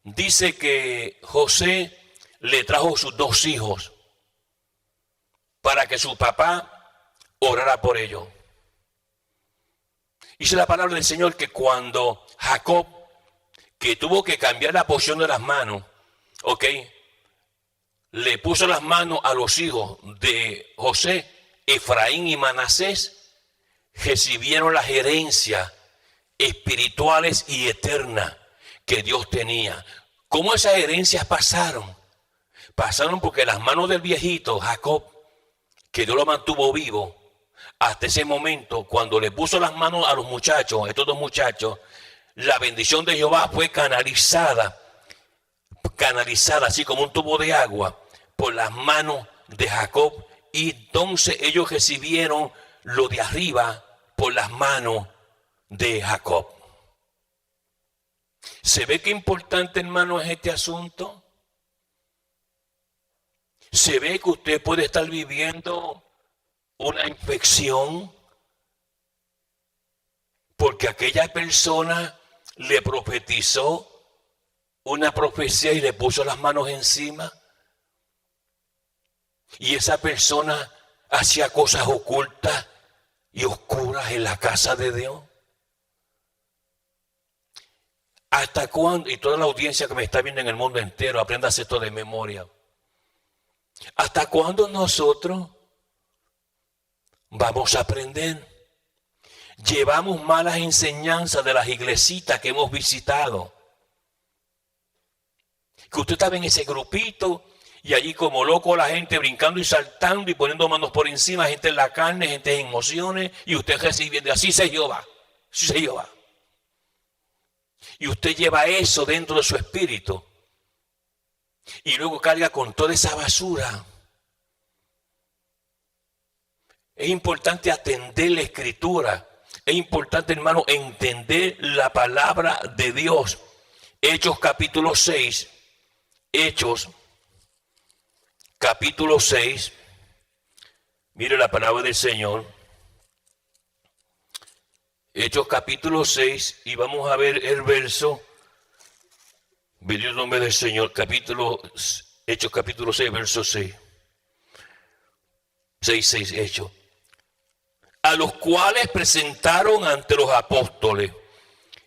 dice que José le trajo sus dos hijos para que su papá orara por ellos. Dice la palabra del Señor que cuando Jacob, que tuvo que cambiar la posición de las manos, ¿ok? Le puso las manos a los hijos de José, Efraín y Manasés, recibieron las herencias espirituales y eternas que Dios tenía. ¿Cómo esas herencias pasaron? Pasaron porque las manos del viejito Jacob, que Dios lo mantuvo vivo hasta ese momento, cuando le puso las manos a los muchachos, a estos dos muchachos, la bendición de Jehová fue canalizada así como un tubo de agua por las manos de Jacob, y entonces ellos recibieron lo de arriba por las manos de Jacob. ¿Se ve qué importante, hermano, es este asunto? Se ve que usted puede estar viviendo una infección porque aquella persona le profetizó una profecía y le puso las manos encima, y esa persona hacía cosas ocultas y oscuras en la casa de Dios? ¿Hasta cuándo? Y toda la audiencia que me está viendo en el mundo entero, aprendas esto de memoria. ¿Hasta cuándo nosotros vamos a aprender? Llevamos malas enseñanzas de las iglesitas que hemos visitado. Que usted estaba en ese grupito y allí como loco la gente brincando y saltando y poniendo manos por encima, gente en la carne, gente en emociones, y usted recibiendo, así se Jehová, así se Jehová. Y usted lleva eso dentro de su espíritu y luego carga con toda esa basura. Es importante atender la escritura. Es importante, hermano, entender la palabra de Dios. Hechos capítulo 6. Hechos capítulo 6. Mire la palabra del Señor. Hechos capítulo 6. Y vamos a ver el verso. Bendito el nombre del Señor. Hechos capítulo 6, verso 6. 6, Hechos. A los cuales presentaron ante los apóstoles.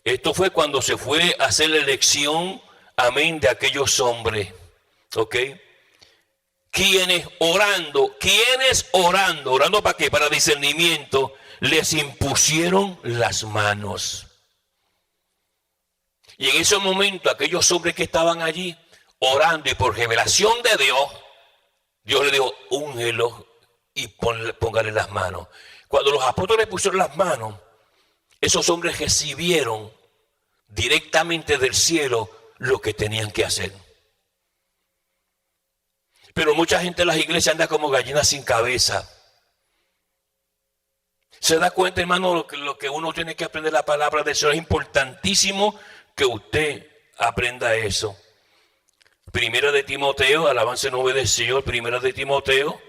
Esto fue cuando se fue a hacer la elección, amén, de aquellos hombres. ¿Ok? Quienes orando ¿para qué? Para discernimiento, les impusieron las manos. Y en ese momento, aquellos hombres que estaban allí orando y por revelación de Dios, Dios le dijo, úngelo y póngale las manos. Cuando los apóstoles pusieron las manos, esos hombres recibieron directamente del cielo lo que tenían que hacer. Pero mucha gente en las iglesias anda como gallina sin cabeza. ¿Se da cuenta, hermano, lo que uno tiene que aprender la palabra del Señor? Es importantísimo que usted aprenda eso. Primera de Timoteo, alabanza el nombre del Señor. Primera de Timoteo,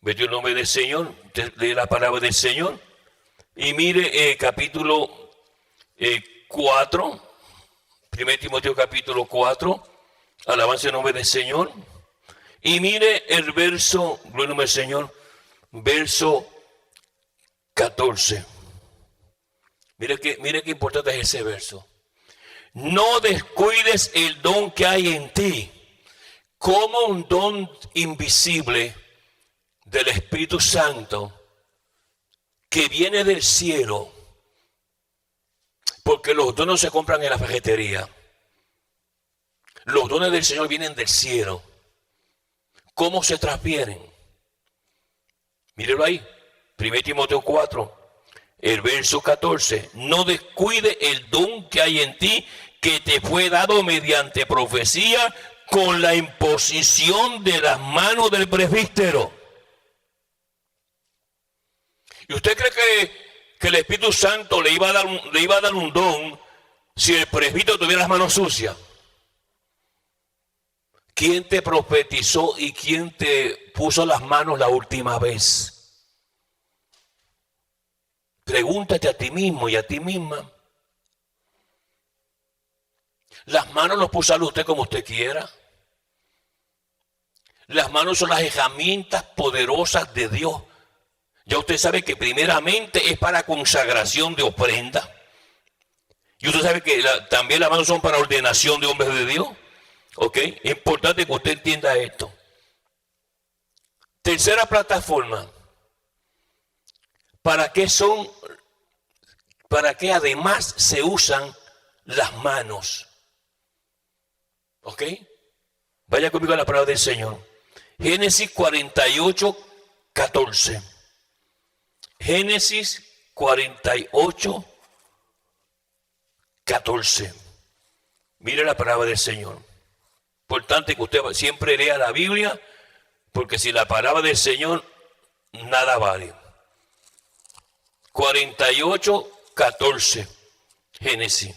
vete el nombre del Señor, lee la palabra del Señor. Y mire capítulo 4, 1 Timoteo capítulo 4, alabanza el nombre del Señor. Y mire el verso, gloria al nombre del Señor, verso 14. Mire qué importante es ese verso. No descuides el don que hay en ti, como un don invisible del Espíritu Santo que viene del cielo, porque los dones no se compran en la ferretería. Los dones del Señor vienen del cielo. ¿Cómo se transfieren? Mírelo ahí, 1 Timoteo 4, el verso 14. No descuide el don que hay en ti, que te fue dado mediante profecía con la imposición de las manos del presbítero. ¿Y usted cree que el Espíritu Santo le iba a dar un don si el presbítero tuviera las manos sucias? ¿Quién te profetizó y quién te puso las manos la última vez? Pregúntate a ti mismo y a ti misma. Las manos los puso a usted como usted quiera. Las manos son las herramientas poderosas de Dios. Ya usted sabe que primeramente es para consagración de ofrenda. Y usted sabe que también las manos son para ordenación de hombres de Dios. ¿Ok? Es importante que usted entienda esto. Tercera plataforma. ¿Para qué además se usan las manos? ¿Ok? Vaya conmigo a la palabra del Señor. Génesis 48, 14. Génesis 48, 14. Mire la palabra del Señor. Importante que usted siempre lea la Biblia, porque si la palabra del Señor nada vale. 48, 14. Génesis.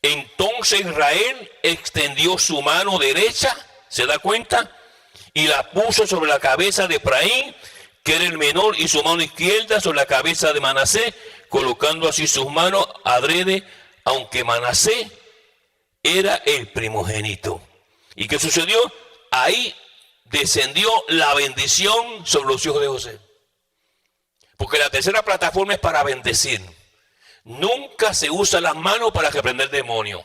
Entonces Israel extendió su mano derecha, ¿se da cuenta? Y la puso sobre la cabeza de Efraín, que era el menor, y su mano izquierda sobre la cabeza de Manasés, colocando así sus manos adrede, aunque Manasés era el primogénito. ¿Y qué sucedió? Ahí descendió la bendición sobre los hijos de José. Porque la tercera plataforma es para bendecir. Nunca se usa las manos para reprender demonios.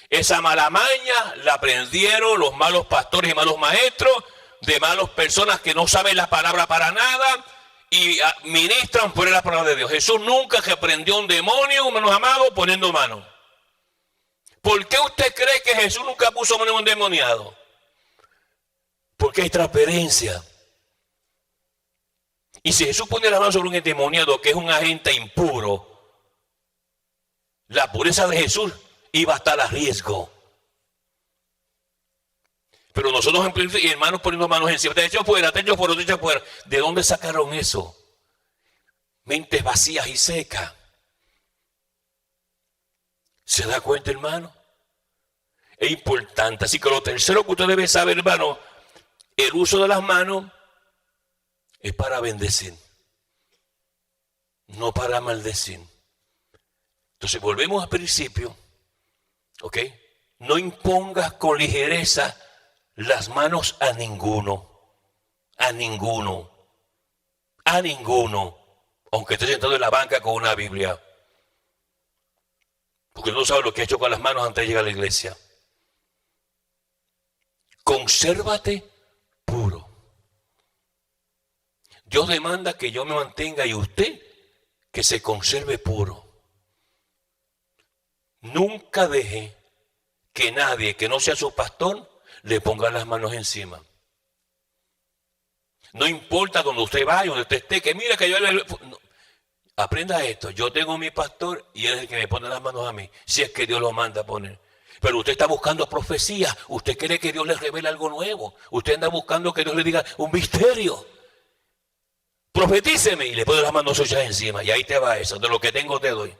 Esa mala maña la aprendieron los malos pastores y malos maestros, de malas personas que no saben la palabra para nada y ministran fuera de la palabra de Dios. Jesús nunca reprendió un demonio, hermanos amados, poniendo mano. ¿Por qué usted cree que Jesús nunca puso mano en un endemoniado? Porque hay transferencia. Y si Jesús pone la mano sobre un endemoniado que es un agente impuro, la pureza de Jesús iba a estar a riesgo. Pero nosotros, y hermanos, poniendo manos encima, te echo fuera, te echo fuera, te echo fuera. ¿De dónde sacaron eso? Mentes vacías y secas. ¿Se da cuenta, hermano? Es importante. Así que lo tercero que usted debe saber, hermano, el uso de las manos es para bendecir, no para maldecir. Entonces volvemos al principio, ¿ok? No impongas con ligereza las manos a ninguno, aunque esté sentado en la banca con una Biblia, porque no sabe lo que ha hecho con las manos antes de llegar a la iglesia. Consérvate puro. Dios demanda que yo me mantenga y usted que se conserve puro. Nunca deje que nadie que no sea su pastor le ponga las manos encima. No importa donde usted vaya, donde usted esté, que mira que yo le... No. Aprenda esto, yo tengo mi pastor y él es el que me pone las manos a mí, si es que Dios lo manda a poner. Pero usted está buscando profecía, usted quiere que Dios le revele algo nuevo, usted anda buscando que Dios le diga un misterio. Profetíceme y le pone las manos suyas encima y ahí te va eso, de lo que tengo te doy.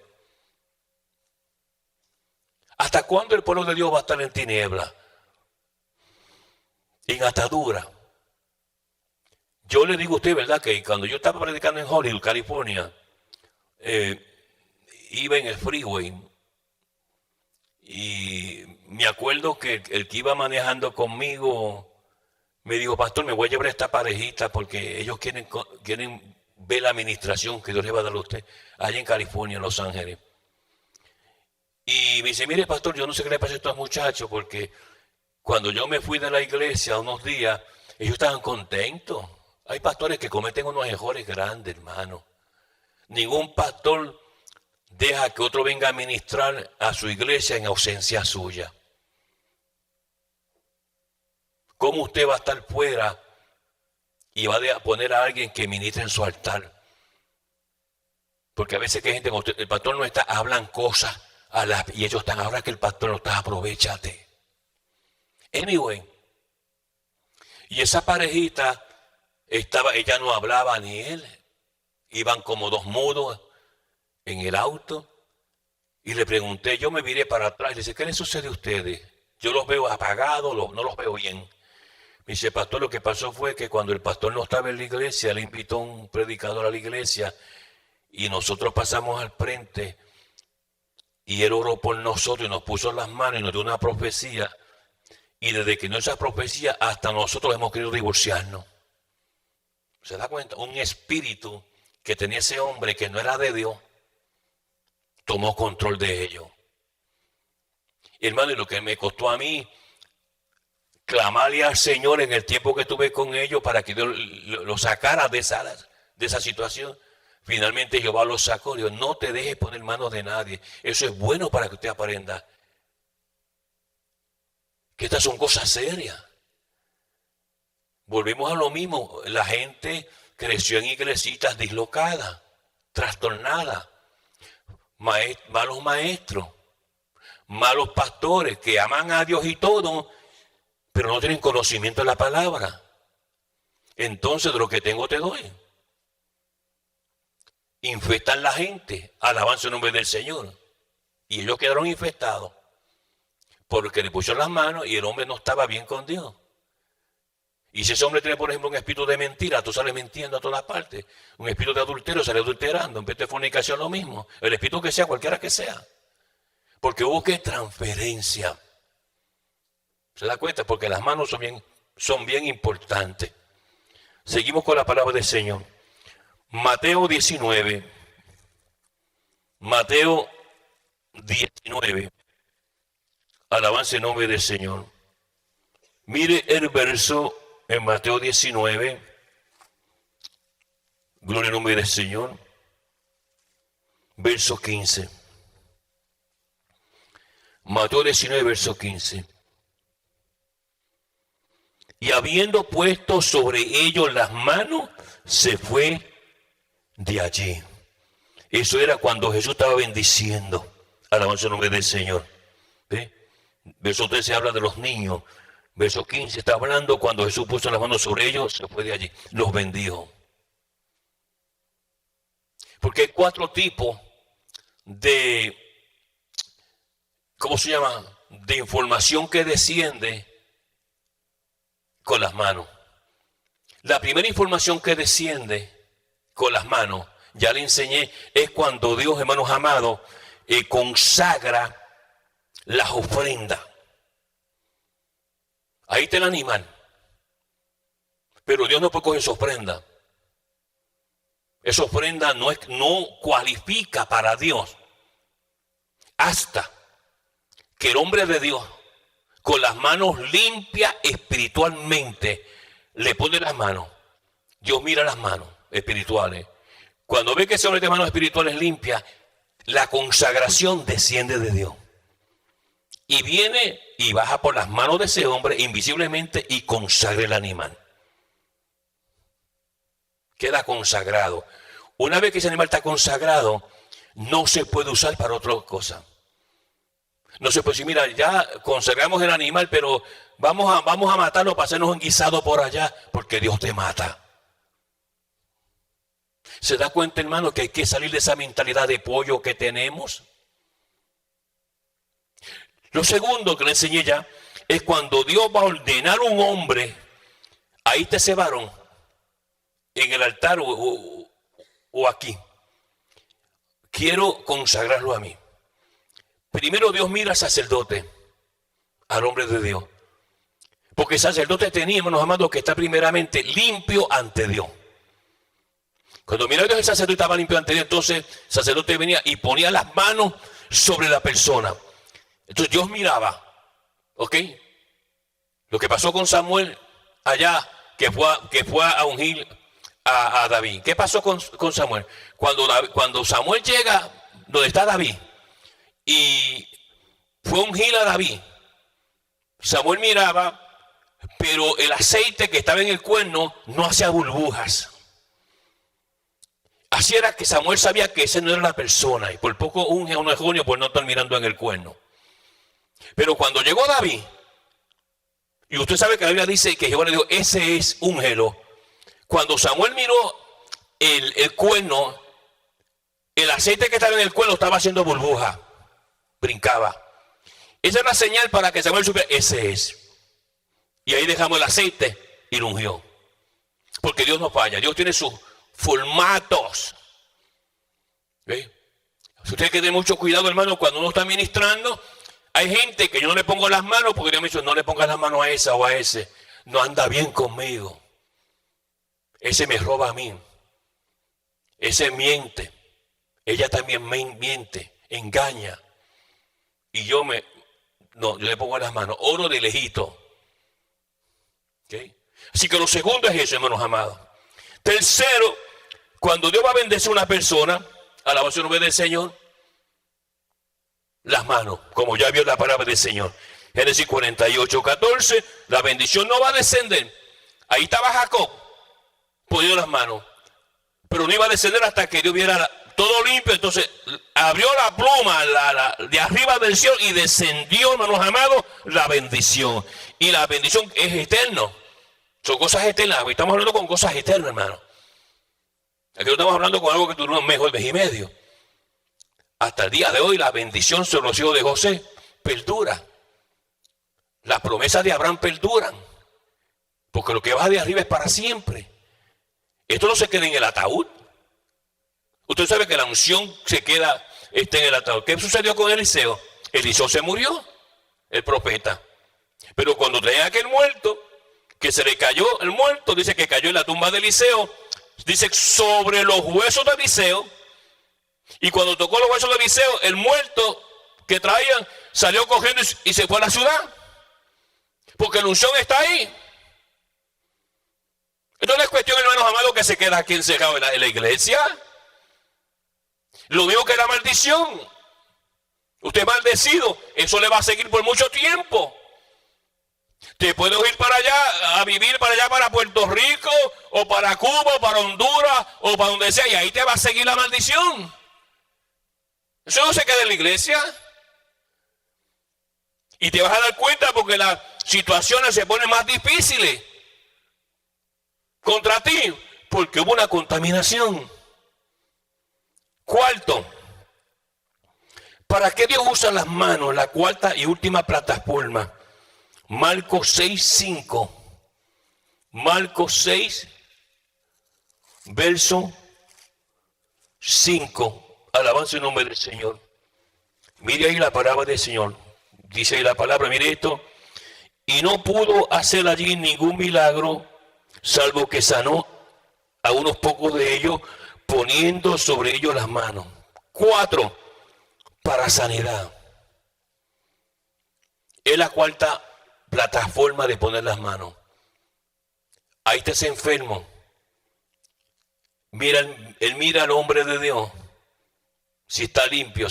¿Hasta cuándo el pueblo de Dios va a estar en tiniebla? En atadura. Yo le digo a usted, ¿verdad? Que cuando yo estaba predicando en Hollywood, California, iba en el freeway y me acuerdo que el que iba manejando conmigo me dijo, pastor, me voy a llevar a esta parejita porque ellos quieren ver la administración que Dios le va a dar a usted allá en California, en Los Ángeles. Y me dice, mire, pastor, yo no sé qué le pasa a estos muchachos porque cuando yo me fui de la iglesia unos días, ellos estaban contentos. Hay pastores que cometen unos errores grandes, hermano. Ningún pastor deja que otro venga a ministrar a su iglesia en ausencia suya. ¿Cómo usted va a estar fuera y va a poner a alguien que ministre en su altar? Porque a veces que hay gente, cuando el pastor no está, hablan cosas y ellos están, ahora que el pastor no está, aprovechate. Anyway, y esa parejita ella no hablaba ni él, iban como dos mudos en el auto y le pregunté, yo me viré para atrás y le dice, ¿qué les sucede a ustedes? Yo los veo apagados, no los veo bien. Me dice, pastor, lo que pasó fue que cuando el pastor no estaba en la iglesia, le invitó a un predicador a la iglesia y nosotros pasamos al frente y él oró por nosotros y nos puso las manos y nos dio una profecía. Y desde que no esa profecía, hasta nosotros hemos querido divorciarnos. ¿Se da cuenta? Un espíritu que tenía ese hombre que no era de Dios, tomó control de ellos. Y hermano, y lo que me costó a mí, clamarle al Señor en el tiempo que estuve con ellos para que Dios lo sacara de esa situación. Finalmente Jehová lo sacó. Dios, no te dejes poner manos de nadie. Eso es bueno para que usted aprenda que estas son cosas serias. Volvemos a lo mismo. La gente creció en iglesitas dislocadas, trastornadas, malos maestros, malos pastores que aman a Dios y todo, pero no tienen conocimiento de la palabra. Entonces, de lo que tengo te doy. Infestan la gente, alabanza el nombre del Señor. Y ellos quedaron infestados porque le pusieron las manos y el hombre no estaba bien con Dios. Y si ese hombre tiene, por ejemplo, un espíritu de mentira, tú sales mintiendo a todas partes. Un espíritu de adulterio sale adulterando. En vez de fornicación, lo mismo. El espíritu que sea, cualquiera que sea. Porque hubo que transferencia. ¿Se da cuenta? Porque las manos son bien son bien importantes. Seguimos con la palabra del Señor. Mateo 19. Mateo 19. Alabanza en nombre del Señor. Mire el verso en Mateo 19. Gloria al nombre del Señor. Verso 15. Mateo 19, verso 15. Y habiendo puesto sobre ellos las manos, se fue de allí. Eso era cuando Jesús estaba bendiciendo. Alabanza el nombre del Señor. ¿Ve? Verso 13 habla de los niños. Verso 15 está hablando cuando Jesús puso las manos sobre ellos, se fue de allí. Los bendijo. Porque hay 4 tipos de, ¿cómo se llama? De información que desciende con las manos. La primera información que desciende con las manos, ya le enseñé, es cuando Dios, hermanos amados, consagra las ofrendas. Ahí está el animal. Pero Dios no puede coger esa ofrenda. Esa ofrenda no cualifica para Dios. Hasta que el hombre de Dios, con las manos limpias espiritualmente, le pone las manos. Dios mira las manos espirituales. Cuando ve que ese hombre de manos espirituales limpias, la consagración desciende de Dios. Y viene y baja por las manos de ese hombre invisiblemente y consagra el animal. Queda consagrado. Una vez que ese animal está consagrado, no se puede usar para otra cosa. No se puede decir, mira, ya consagramos el animal, pero vamos a matarlo para hacernos un guisado por allá, porque Dios te mata. ¿Se da cuenta, hermano, que hay que salir de esa mentalidad de pollo que tenemos? Lo segundo que le enseñé ya es cuando Dios va a ordenar un hombre, ahí está ese varón, en el altar o aquí. Quiero consagrarlo a mí. Primero Dios mira al sacerdote, al hombre de Dios. Porque el sacerdote tenía, hermanos amados, que está primeramente limpio ante Dios. Cuando mira a Dios, el sacerdote estaba limpio ante Dios, entonces el sacerdote venía y ponía las manos sobre la persona. Entonces Dios miraba, ¿ok? Lo que pasó con Samuel allá, que fue a ungir a David. ¿Qué pasó con Samuel? Cuando Samuel llega donde está David y fue a ungir a David, Samuel miraba, pero el aceite que estaba en el cuerno no hacía burbujas. Así era que Samuel sabía que ese no era la persona y por poco unge a uno junio por no estar mirando en el cuerno. Pero cuando llegó David, y usted sabe que la Biblia dice que Jehová le dijo, ese es úngelo. Cuando Samuel miró el cuerno, el aceite que estaba en el cuerno estaba haciendo burbuja, brincaba. Esa era la señal para que Samuel supiera, ese es. Y ahí dejamos el aceite y lo ungió. Porque Dios no falla, Dios tiene sus formatos. ¿Ve? Si usted quiere tener mucho cuidado, hermano, cuando uno está ministrando, hay gente que yo no le pongo las manos porque Dios me dice, no le pongas las manos a esa o a ese. No anda bien conmigo. Ese me roba a mí. Ese miente. Ella también miente, engaña. Y yo le pongo las manos. Oro de lejito. ¿Okay? Así que lo segundo es eso, hermanos amados. Tercero, cuando Dios va a bendecir a una persona, alabanza el nombre del Señor, las manos, como ya vio la palabra del Señor. Génesis 48:14, la bendición no va a descender. Ahí estaba Jacob, poniendo las manos, pero no iba a descender hasta que Dios viera todo limpio. Entonces abrió la pluma de arriba del cielo y descendió, hermanos amados, la bendición. Y la bendición es eterna. Son cosas eternas. Estamos hablando con cosas eternas, hermano. Aquí no estamos hablando con algo que duró un mes o el mes y medio. Hasta el día de hoy la bendición sobre los hijos de José perdura. Las promesas de Abraham perduran. Porque lo que va de arriba es para siempre. Esto no se queda en el ataúd. Usted sabe que la unción se queda en el ataúd. ¿Qué sucedió con Eliseo? Eliseo se murió, el profeta. Pero cuando traían a aquel muerto, que se le cayó el muerto, dice que cayó en la tumba de Eliseo, dice sobre los huesos de Eliseo, y cuando tocó los huesos de Eliseo, el muerto que traían salió cogiendo y se fue a la ciudad, porque la unción está ahí. Entonces no es cuestión, hermanos amados, que se queda aquí encerrado en la iglesia. Lo mismo que la maldición. Usted es maldecido, eso le va a seguir por mucho tiempo. Te puedes ir para allá, a vivir para allá, para Puerto Rico, o para Cuba, o para Honduras, o para donde sea, y ahí te va a seguir la maldición. Eso no se queda en la iglesia. Y te vas a dar cuenta porque las situaciones se ponen más difíciles contra ti, porque hubo una contaminación. Cuarto, ¿para qué Dios usa las manos? La cuarta y última plataforma. Marcos 6:5. Marcos 6, verso 5. Alabanza el nombre del Señor. Mire ahí la palabra del Señor. Dice ahí la palabra, mire esto. Y no pudo hacer allí ningún milagro, salvo que sanó a unos pocos de ellos, poniendo sobre ellos las manos. 4, para sanidad. Es la cuarta plataforma de poner las manos. Ahí está ese enfermo. Mira, él mira al hombre de Dios. Si está limpio,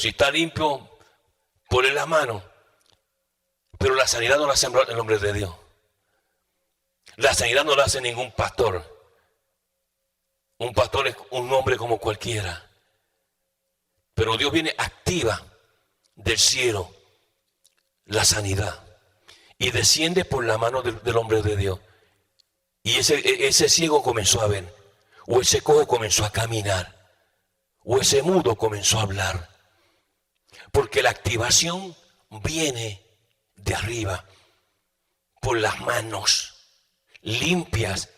pone las manos. Pero la sanidad no la hace el hombre de Dios. La sanidad no la hace ningún pastor. Un pastor es un hombre como cualquiera. Pero Dios viene, activa del cielo la sanidad. Y desciende por la mano del hombre de Dios. Y ese ciego comenzó a ver. O ese cojo comenzó a caminar. O ese mudo comenzó a hablar. Porque la activación viene de arriba. Por las manos limpias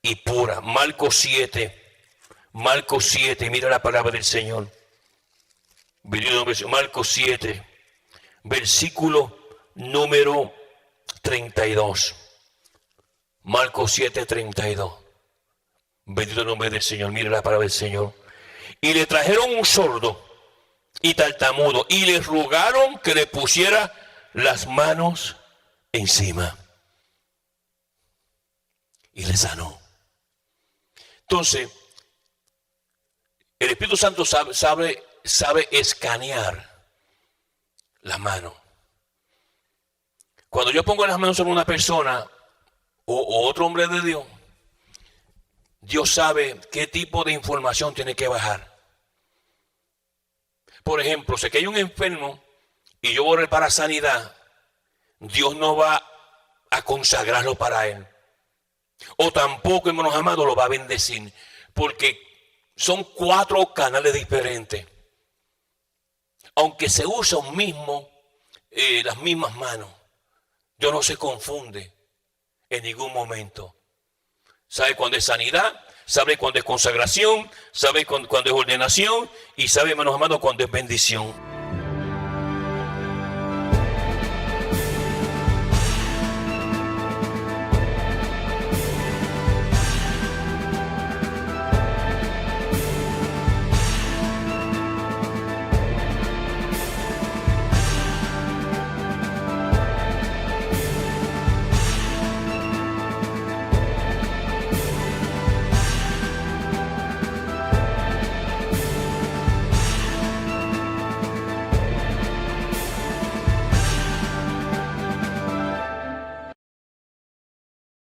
y puras. Marcos 7. Marcos 7. Mira la palabra del Señor. Marcos 7. Versículo número 32. Marcos 7, 32. Bendito el nombre del Señor. Mire la palabra del Señor. Y le trajeron un sordo y tartamudo y le rogaron que le pusiera las manos encima. Y le sanó. Entonces, el Espíritu Santo sabe escanear la mano. Cuando yo pongo las manos sobre una persona o otro hombre de Dios, Dios sabe qué tipo de información tiene que bajar. Por ejemplo, si que hay un enfermo y yo oré para sanidad, Dios no va a consagrarlo para él. O tampoco, hermanos amados, lo va a bendecir. Porque son 4 canales diferentes. Aunque se usa las mismas manos, Dios no se confunde en ningún momento. Sabe cuándo es sanidad, sabe cuándo es consagración, sabe cuándo es ordenación y sabe, hermanos amados, cuándo es bendición.